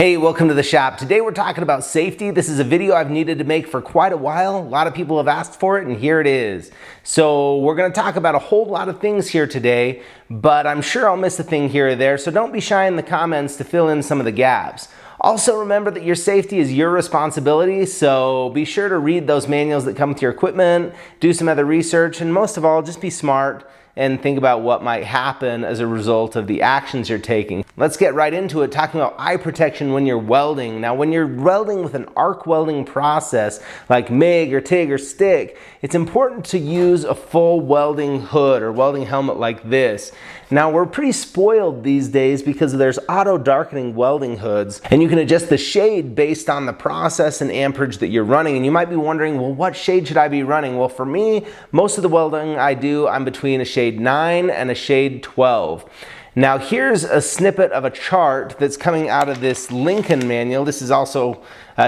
Hey, welcome to the shop. Today we're talking about safety. This is a video I've needed to make for quite a while. A lot of people have asked for it, and here it is. So we're going to talk about a whole lot of things here today, but I'm sure I'll miss a thing here or there, so don't be shy in the comments to fill in some of the gaps. Also remember that your safety is your responsibility, so be sure to read those manuals that come with your equipment, do some other research, and most of all, just be smart and think about what might happen as a result of the actions you're taking. Let's get right into it, talking about eye protection when you're welding. Now, when you're welding with an arc welding process like MIG or TIG or stick, it's important to use a full welding hood or welding helmet like this. Now, we're pretty spoiled these days because there's auto darkening welding hoods, and you can adjust the shade based on the process and amperage that you're running. And you might be wondering, well, what shade should I be running? Well, for me, most of the welding I do, I'm between a shade 9 and a shade 12. Now, here's a snippet of a chart that's coming out of this Lincoln manual. This is also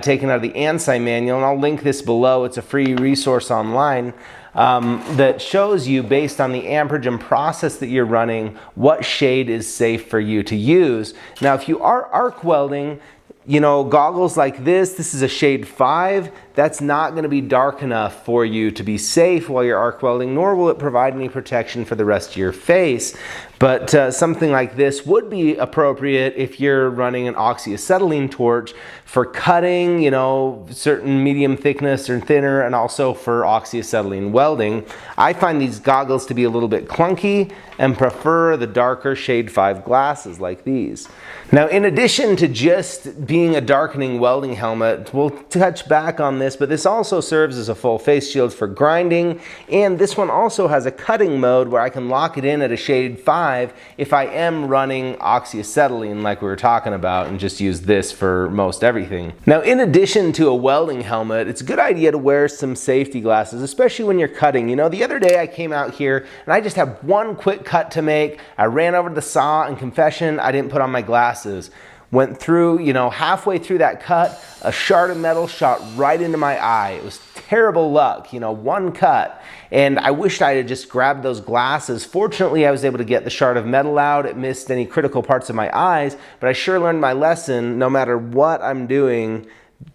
taken out of the ANSI manual, and I'll link this below. It's a free resource online that shows you, based on the amperage and process that you're running, what shade is safe for you to use. Now, if you are arc welding, you know, goggles like this is a shade 5. That's not going to be dark enough for you to be safe while you're arc welding, nor will it provide any protection for the rest of your face. But something like this would be appropriate if you're running an oxyacetylene torch for cutting, you know, certain medium thickness or thinner, and also for oxyacetylene welding. I find these goggles to be a little bit clunky and prefer the darker shade 5 glasses like these. Now, in addition to just being a darkening welding helmet, we'll touch back on this, but this also serves as a full face shield for grinding, and this one also has a cutting mode where I can lock it in at a shade 5 if I am running oxyacetylene like we were talking about, and just use this for most everything. Now, in addition to a welding helmet, it's a good idea to wear some safety glasses, especially when you're cutting. You know, the other day I came out here and I just had one quick cut to make. I ran over to the saw, and confession, I didn't put on my glasses. Went through, you know, halfway through that cut, a shard of metal shot right into my eye. It was terrible luck, you know, one cut. And I wished I had just grabbed those glasses. Fortunately, I was able to get the shard of metal out. It missed any critical parts of my eyes, but I sure learned my lesson. No matter what I'm doing,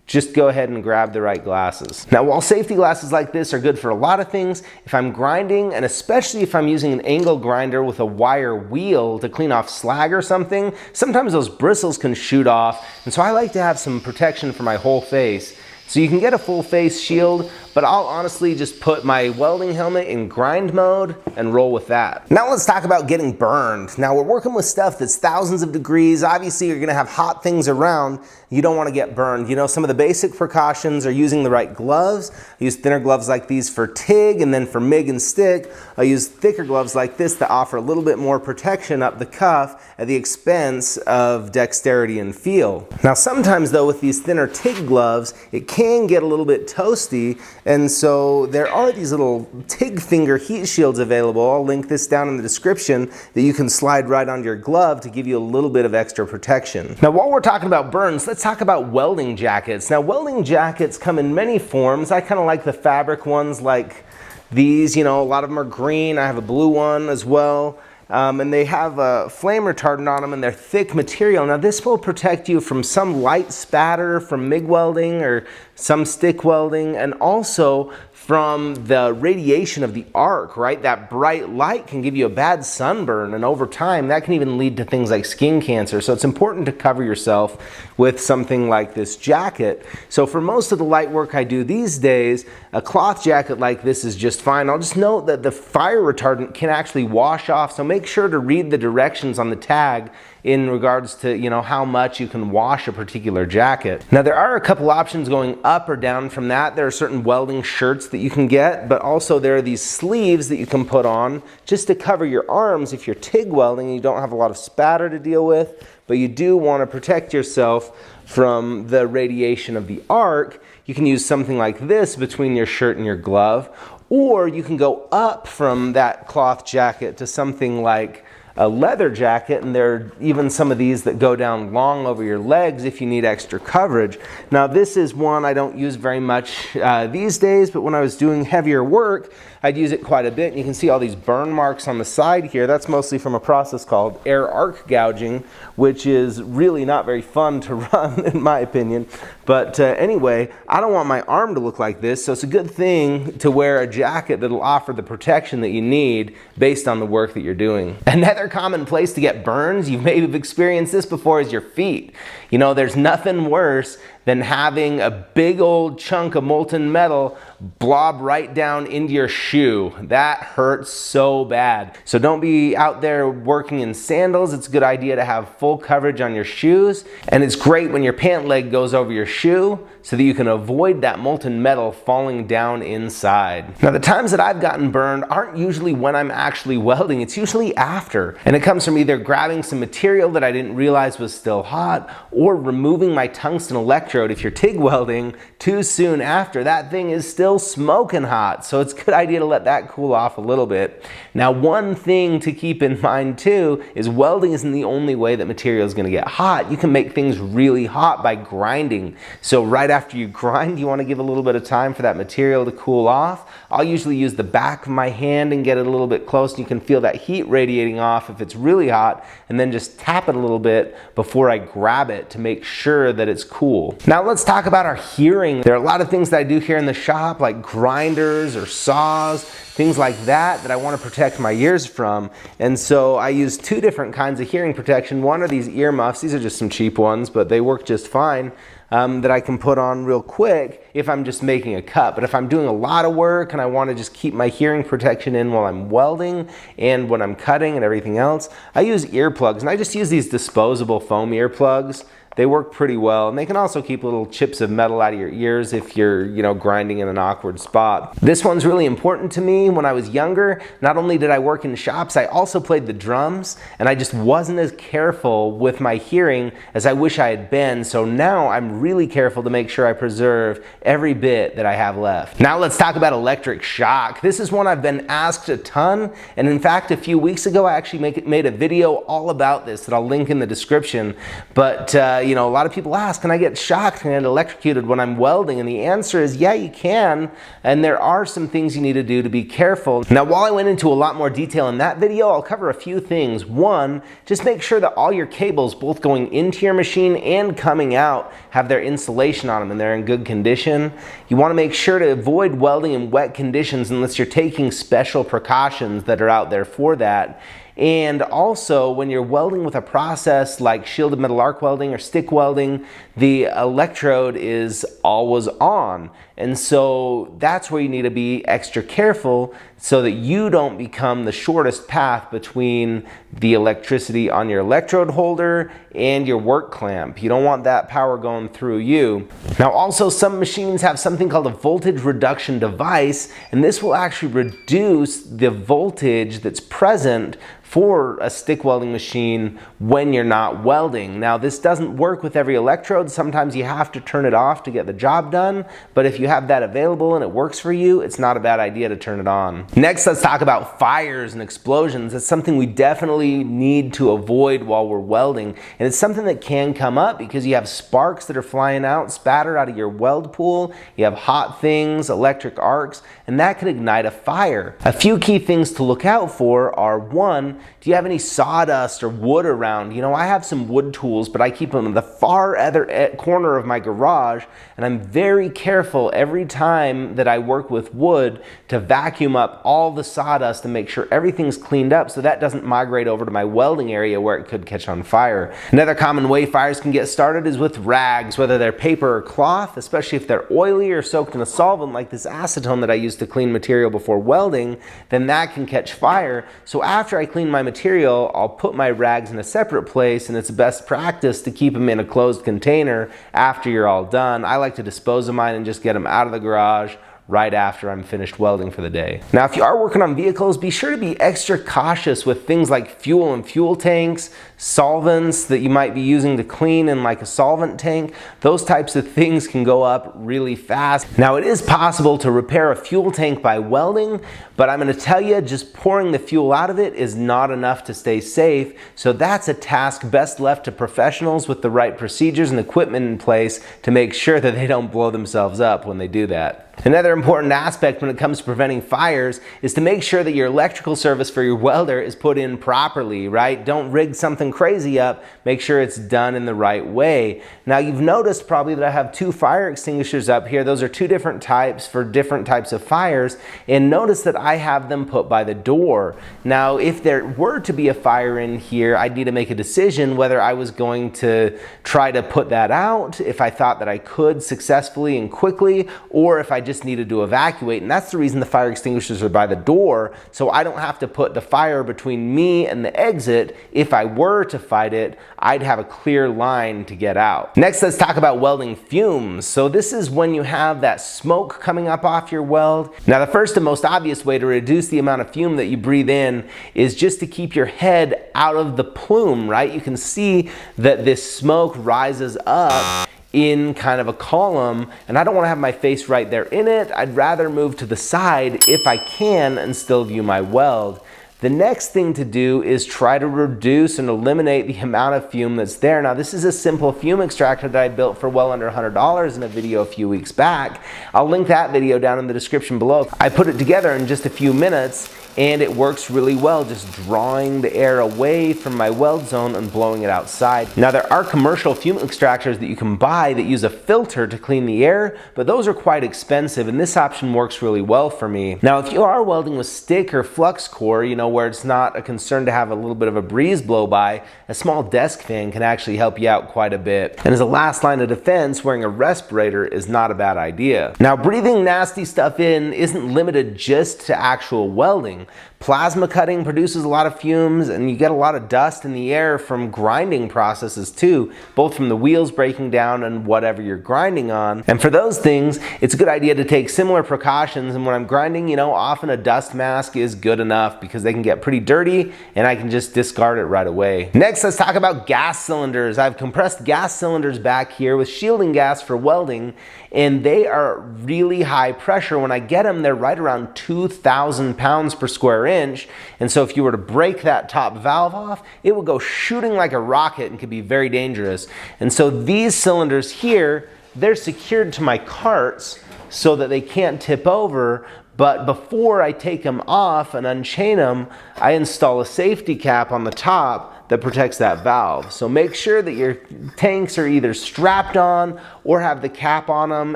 just go ahead and grab the right glasses. Now, while safety glasses like this are good for a lot of things, if I'm grinding, and especially if I'm using an angle grinder with a wire wheel to clean off slag or something, sometimes those bristles can shoot off, and so I like to have some protection for my whole face. So you can get a full face shield, but I'll honestly just put my welding helmet in grind mode and roll with that. Now let's talk about getting burned. Now, we're working with stuff that's thousands of degrees. Obviously, you're gonna have hot things around. You don't wanna get burned. You know, some of the basic precautions are using the right gloves. I use thinner gloves like these for TIG, and then for MIG and stick, I use thicker gloves like this that offer a little bit more protection up the cuff at the expense of dexterity and feel. Now, sometimes though, with these thinner TIG gloves, it can get a little bit toasty, and so there are these little TIG finger heat shields available. I'll link this down in the description, that you can slide right onto your glove to give you a little bit of extra protection. Now, while we're talking about burns, let's talk about welding jackets. Now, welding jackets come in many forms. I kind of like the fabric ones like these. You know, a lot of them are green. I have a blue one as well. And they have a flame retardant on them, and they're thick material. Now, this will protect you from some light spatter from MIG welding or some stick welding, and also from the radiation of the arc, right? That bright light can give you a bad sunburn, and over time that can even lead to things like skin cancer. So it's important to cover yourself with something like this jacket. So for most of the light work I do these days, a cloth jacket like this is just fine. I'll just note that the fire retardant can actually wash off, so make sure to read the directions on the tag in regards to, you know, how much you can wash a particular jacket. Now, there are a couple options going up or down from that. There are certain welding shirts that you can get, but also there are these sleeves that you can put on just to cover your arms if you're TIG welding and you don't have a lot of spatter to deal with, but you do want to protect yourself from the radiation of the arc. You can use something like this between your shirt and your glove, or you can go up from that cloth jacket to something like a leather jacket, and there are even some of these that go down long over your legs if you need extra coverage. Now this is one I don't use very much these days, but when I was doing heavier work, I'd use it quite a bit. And you can see all these burn marks on the side here. That's mostly from a process called air arc gouging, which is really not very fun to run in my opinion. But anyway, I don't want my arm to look like this, so it's a good thing to wear a jacket that'll offer the protection that you need based on the work that you're doing. Another common place to get burns, you may have experienced this before, is your feet. You know, there's nothing worse than having a big old chunk of molten metal blob right down into your shoe. That hurts so bad. So don't be out there working in sandals. It's a good idea to have full coverage on your shoes. And it's great when your pant leg goes over your shoe so that you can avoid that molten metal falling down inside. Now the times that I've gotten burned aren't usually when I'm actually welding, it's usually after. And it comes from either grabbing some material that I didn't realize was still hot, or removing my tungsten electrode. If you're TIG welding too soon after, that thing is still smoking hot. So it's a good idea to let that cool off a little bit. Now one thing to keep in mind too is welding isn't the only way that material is going to get hot. You can make things really hot by grinding. So right after you grind, you want to give a little bit of time for that material to cool off. I'll usually use the back of my hand and get it a little bit close, and you can feel that heat radiating off if it's really hot, and then just tap it a little bit before I grab it to make sure that it's cool. Now let's talk about our hearing. There are a lot of things that I do here in the shop, like grinders or saws, things like that I want to protect my ears from. And so I use two different kinds of hearing protection. One are these ear muffs. These are just some cheap ones, but they work just fine. That I can put on real quick if I'm just making a cut. But if I'm doing a lot of work and I want to just keep my hearing protection in while I'm welding and when I'm cutting and everything else, I use earplugs, and I just use these disposable foam earplugs. They work pretty well, and they can also keep little chips of metal out of your ears if you're, grinding in an awkward spot. This one's really important to me. When I was younger, not only did I work in shops, I also played the drums, and I just wasn't as careful with my hearing as I wish I had been. So now I'm really careful to make sure I preserve every bit that I have left. Now let's talk about electric shock. This is one I've been asked a ton, and in fact, a few weeks ago, I actually made a video all about this that I'll link in the description. But a lot of people ask, can I get shocked and electrocuted when I'm welding? And the answer is, yeah, you can. And there are some things you need to do to be careful. Now, while I went into a lot more detail in that video, I'll cover a few things. One, just make sure that all your cables, both going into your machine and coming out, have their insulation on them and they're in good condition. You want to make sure to avoid welding in wet conditions unless you're taking special precautions that are out there for that. And also, when you're welding with a process like shielded metal arc welding or stick welding, the electrode is always on. And so that's where you need to be extra careful so that you don't become the shortest path between the electricity on your electrode holder and your work clamp. You don't want that power going through you. Now also, some machines have something called a voltage reduction device, and this will actually reduce the voltage that's present for a stick welding machine when you're not welding. Now this doesn't work with every electrode. Sometimes you have to turn it off to get the job done, but if you have that available and it works for you, it's not a bad idea to turn it on. Next, let's talk about fires and explosions. It's something we definitely need to avoid while we're welding, and it's something that can come up because you have sparks that are flying out, spatter out of your weld pool, you have hot things, electric arcs, and that can ignite a fire. A few key things to look out for are, one, do you have any sawdust or wood around? I have some wood tools, but I keep them in the far other corner of my garage, and I'm very careful every time that I work with wood to vacuum up all the sawdust and make sure everything's cleaned up so that doesn't migrate over to my welding area where it could catch on fire. Another common way fires can get started is with rags, whether they're paper or cloth, especially if they're oily or soaked in a solvent like this acetone that I use to clean material before welding, then that can catch fire. So after I clean my material, I'll put my rags in a separate place, and it's best practice to keep them in a closed container after you're all done. I like to dispose of mine and just get them out of the garage right after I'm finished welding for the day. Now, if you are working on vehicles, be sure to be extra cautious with things like fuel and fuel tanks, solvents that you might be using to clean in like a solvent tank. Those types of things can go up really fast. Now it is possible to repair a fuel tank by welding, but I'm going to tell you, just pouring the fuel out of it is not enough to stay safe. So that's a task best left to professionals with the right procedures and equipment in place to make sure that they don't blow themselves up when they do that. Another important aspect when it comes to preventing fires is to make sure that your electrical service for your welder is put in properly, right? Don't rig something crazy up. Make sure it's done in the right way. Now you've noticed probably that I have 2 fire extinguishers up here. Those are 2 different types for different types of fires, and notice that I have them put by the door. Now if there were to be a fire in here, I'd need to make a decision whether I was going to try to put that out, if I thought that I could successfully and quickly, or if I just needed to evacuate. And that's the reason the fire extinguishers are by the door, so I don't have to put the fire between me and the exit. If I were to fight it, I'd have a clear line to get out. Next, let's talk about welding fumes. So this is when you have that smoke coming up off your weld. Now the first and most obvious way to reduce the amount of fume that you breathe in is just to keep your head out of the plume, right? You can see that this smoke rises up in kind of a column, and I don't want to have my face right there in it. I'd rather move to the side if I can and still view my weld. The next thing to do is try to reduce and eliminate the amount of fume that's there. Now this is a simple fume extractor that I built for well under $100 in a video a few weeks back. I'll link that video down in the description below. I put it together in just a few minutes, and it works really well, just drawing the air away from my weld zone and blowing it outside. Now there are commercial fume extractors that you can buy that use a filter to clean the air, but those are quite expensive, and this option works really well for me. Now if you are welding with stick or flux core, you know, where it's not a concern to have a little bit of a breeze blow by, a small desk fan can actually help you out quite a bit. And as a last line of defense, wearing a respirator is not a bad idea. Now breathing nasty stuff in isn't limited just to actual welding. Plasma cutting produces a lot of fumes, and you get a lot of dust in the air from grinding processes too, both from the wheels breaking down and whatever you're grinding on. And for those things, it's a good idea to take similar precautions, and when I'm grinding, you know, often a dust mask is good enough because they can get pretty dirty and I can just discard it right away. Next, let's talk about gas cylinders. I've compressed gas cylinders back here with shielding gas for welding, and they are really high pressure. When I get them, they're right around 2,000 pounds per square inch. And so if you were to break that top valve off, it will go shooting like a rocket and could be very dangerous. And so these cylinders here, they're secured to my carts so that they can't tip over. But before I take them off and unchain them, I install a safety cap on the top that protects that valve. So make sure that your tanks are either strapped on or have the cap on them,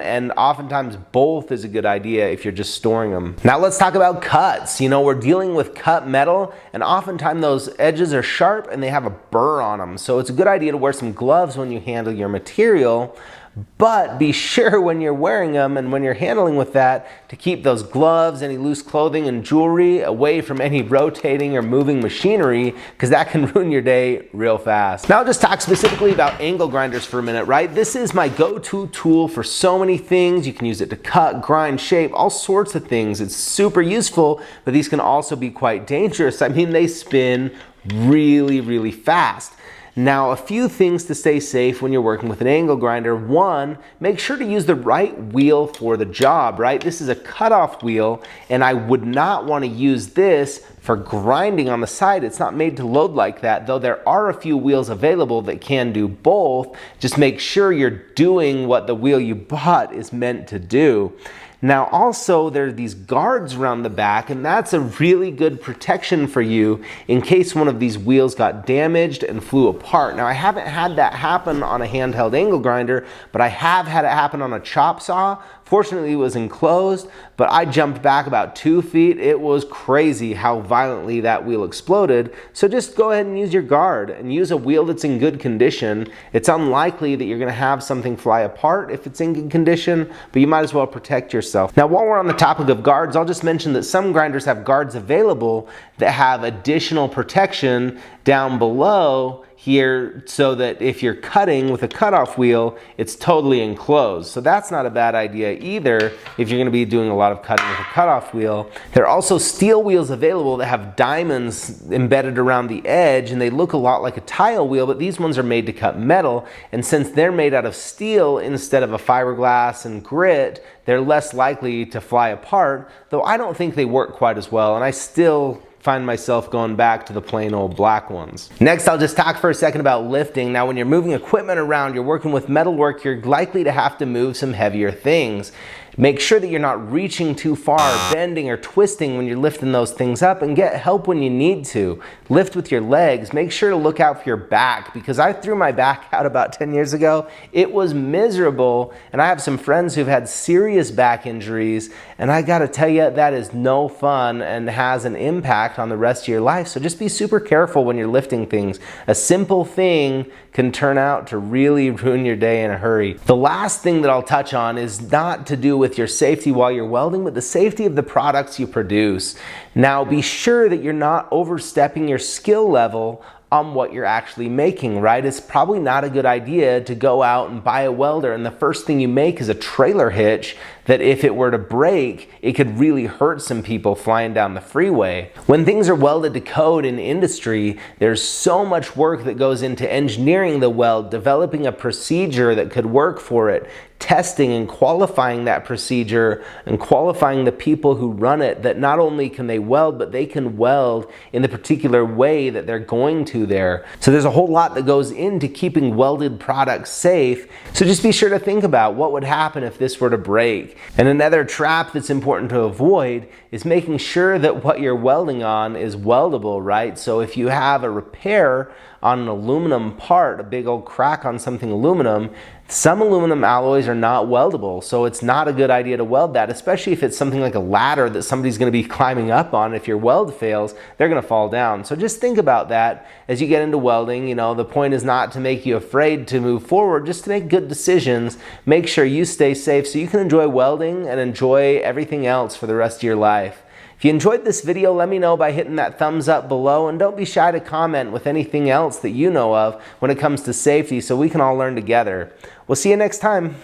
and oftentimes both is a good idea if you're just storing them. Now let's talk about cuts. You know, we're dealing with cut metal, and oftentimes those edges are sharp and they have a burr on them. So it's a good idea to wear some gloves when you handle your material. But be sure when you're wearing them and when you're handling with that to keep those gloves, any loose clothing and jewelry away from any rotating or moving machinery, because that can ruin your day real fast. Now I'll just talk specifically about angle grinders for a minute, right? This is my go-to tool for so many things. You can use it to cut, grind, shape, all sorts of things. It's super useful, but these can also be quite dangerous. I mean, they spin really, really fast. Now, a few things to stay safe when you're working with an angle grinder. One, make sure to use the right wheel for the job, right? This is a cutoff wheel, and I would not want to use this for grinding on the side. It's not made to load like that, though there are a few wheels available that can do both. Just make sure you're doing what the wheel you bought is meant to do. Now also there are these guards around the back, and that's a really good protection for you in case one of these wheels got damaged and flew apart. Now I haven't had that happen on a handheld angle grinder, but I have had it happen on a chop saw. Fortunately, it was enclosed, but I jumped back about 2 feet. It was crazy how violently that wheel exploded. So just go ahead and use your guard and use a wheel that's in good condition. It's unlikely that you're gonna have something fly apart if it's in good condition, but you might as well protect yourself. Now, while we're on the topic of guards, I'll just mention that some grinders have guards available that have additional protection down below here so that if you're cutting with a cutoff wheel, it's totally enclosed. So that's not a bad idea either if you're going to be doing a lot of cutting with a cutoff wheel. There are also steel wheels available that have diamonds embedded around the edge, and they look a lot like a tile wheel, but these ones are made to cut metal, and since they're made out of steel instead of a fiberglass and grit, they're less likely to fly apart, though I don't think they work quite as well, and I still find myself going back to the plain old black ones. Next, I'll just talk for a second about lifting. Now, when you're moving equipment around, you're working with metalwork, you're likely to have to move some heavier things. Make sure that you're not reaching too far, bending or twisting when you're lifting those things up, and get help when you need to. Lift with your legs. Make sure to look out for your back, because I threw my back out about 10 years ago. It was miserable, and I have some friends who've had serious back injuries, and I gotta tell you, that is no fun and has an impact on the rest of your life. So just be super careful when you're lifting things. A simple thing can turn out to really ruin your day in a hurry. The last thing that I'll touch on is not to do with your safety while you're welding, but the safety of the products you produce. Now, be sure that you're not overstepping your skill level on what you're actually making, right? It's probably not a good idea to go out and buy a welder and the first thing you make is a trailer hitch that if it were to break, it could really hurt some people flying down the freeway. When things are welded to code in industry, there's so much work that goes into engineering the weld, developing a procedure that could work for it, testing and qualifying that procedure and qualifying the people who run it, that not only can they weld, but they can weld in the particular way that they're going to there. So there's a whole lot that goes into keeping welded products safe. So just be sure to think about what would happen if this were to break. And another trap that's important to avoid is making sure that what you're welding on is weldable, right? So if you have a repair on an aluminum part, a big old crack on something aluminum, some aluminum alloys are not weldable, so it's not a good idea to weld that, especially if it's something like a ladder that somebody's going to be climbing up on. If your weld fails, they're going to fall down. So just think about that as you get into welding. You know, the point is not to make you afraid to move forward, just to make good decisions. Make sure you stay safe so you can enjoy welding and enjoy everything else for the rest of your life. If you enjoyed this video, let me know by hitting that thumbs up below, and don't be shy to comment with anything else that you know of when it comes to safety so we can all learn together. We'll see you next time.